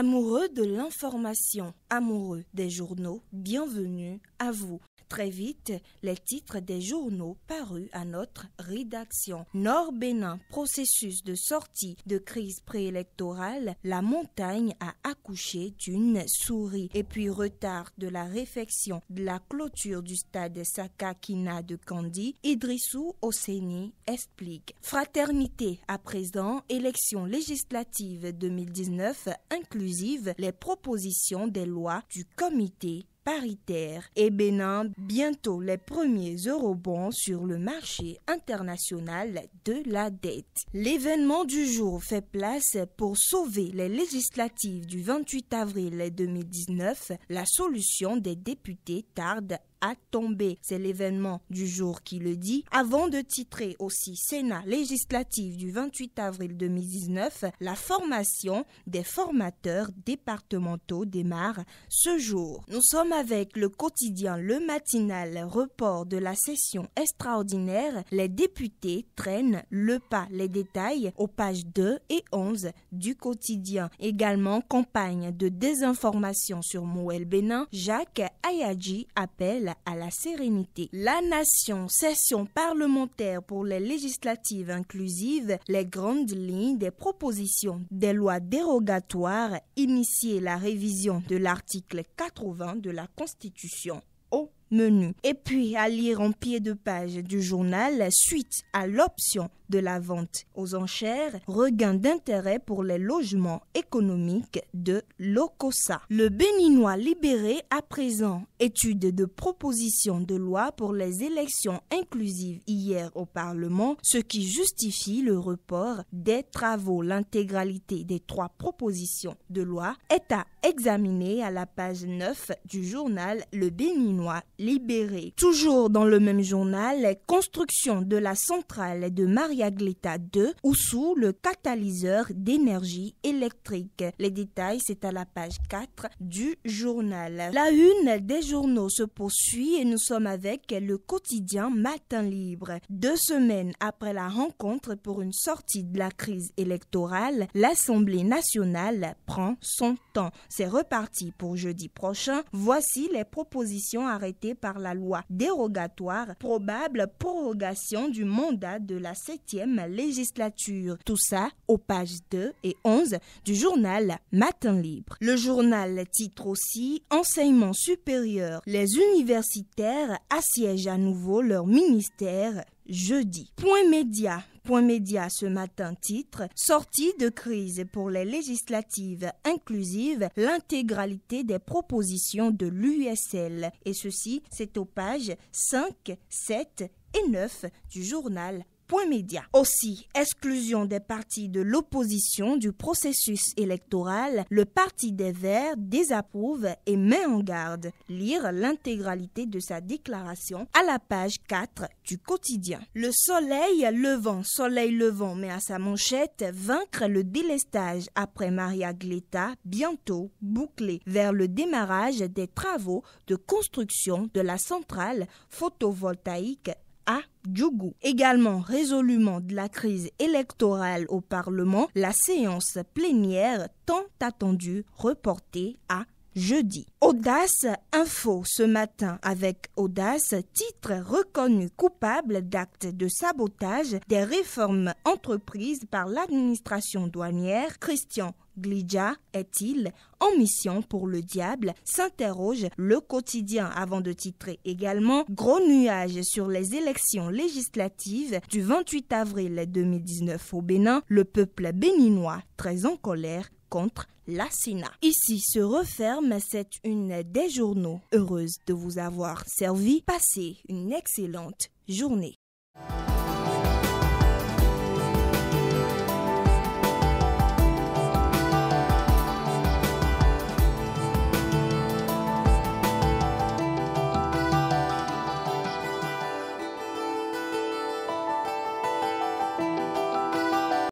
Amoureux de l'information, amoureux des journaux, bienvenue à vous. Très vite, les titres des journaux parus à notre rédaction. Nord-Bénin, processus de sortie de crise préélectorale, la montagne a accouché d'une souris. Et puis retard de la réfection de la clôture du stade Sakakina de Kandi, Idrissou Oseni explique. Fraternité à présent, élection législative 2019 inclusive, les propositions des lois du comité paritaire. Et Bénin, bientôt les premiers eurobonds sur le marché international de la dette. L'événement du jour fait place pour sauver les législatives du 28 avril 2019. La solution des députés tarde à tomber. C'est l'événement du jour qui le dit. Avant de titrer aussi Sénat législative du 28 avril 2019, la formation des formateurs départementaux démarre ce jour. Nous sommes avec le quotidien Le Matinal, report de la session extraordinaire. Les députés traînent le pas. Les détails aux pages 2 et 11 du quotidien. Également, campagne de désinformation sur Moël Bénin. Jacques Ayadji appelle à la sérénité. La Nation, session parlementaire pour les législatives inclusives, les grandes lignes des propositions des lois dérogatoires, initier la révision de l'article 80 de la Constitution au menu. Et puis à lire en pied de page du journal, suite à l'option de la vente aux enchères, regain d'intérêt pour les logements économiques de l'OCOSA. Le Béninois libéré à présent, étude de proposition de loi pour les élections inclusives hier au Parlement, ce qui justifie le report des travaux. L'intégralité des 3 propositions de loi est à examiner à la page 9 du journal Le Béninois libéré. Toujours dans le même journal, construction de la centrale de Mariagleta 2 ou sous le catalyseur d'énergie électrique. Les détails, c'est à la page 4 du journal. La une des journaux se poursuit et nous sommes avec le quotidien Matin Libre. 2 semaines après la rencontre pour une sortie de la crise électorale, l'Assemblée nationale prend son temps. C'est reparti pour jeudi prochain. Voici les propositions arrêtées par la loi dérogatoire, probable prorogation du mandat de la 7e législature. Tout ça aux pages 2 et 11 du journal Matin Libre. Le journal titre aussi Enseignement supérieur. Les universitaires assiègent à nouveau leur ministère jeudi. Point média ce matin titre Sortie de crise pour les législatives inclusives, l'intégralité des propositions de l'USL. Et ceci, c'est aux pages 5, 7 et 9 du journal Point Média. Aussi, exclusion des partis de l'opposition du processus électoral, le Parti des Verts désapprouve et met en garde. Lire l'intégralité de sa déclaration à la page 4 du quotidien. Le soleil levant met à sa manchette vaincre le délestage après Mariagleta, bientôt bouclé vers le démarrage des travaux de construction de la centrale photovoltaïque à Djougou. Également résolument de la crise électorale au Parlement, la séance plénière tant attendue reportée à jeudi. Audace Info ce matin avec Audace, titre reconnu coupable d'actes de sabotage des réformes entreprises par l'administration douanière. Christian Glidja est-il en mission pour le diable, s'interroge le quotidien avant de titrer également gros nuages sur les élections législatives du 28 avril 2019 au Bénin, le peuple béninois très en colère contre la Sénat. Ici se referme cette une des journaux. Heureuse de vous avoir servi. Passez une excellente journée.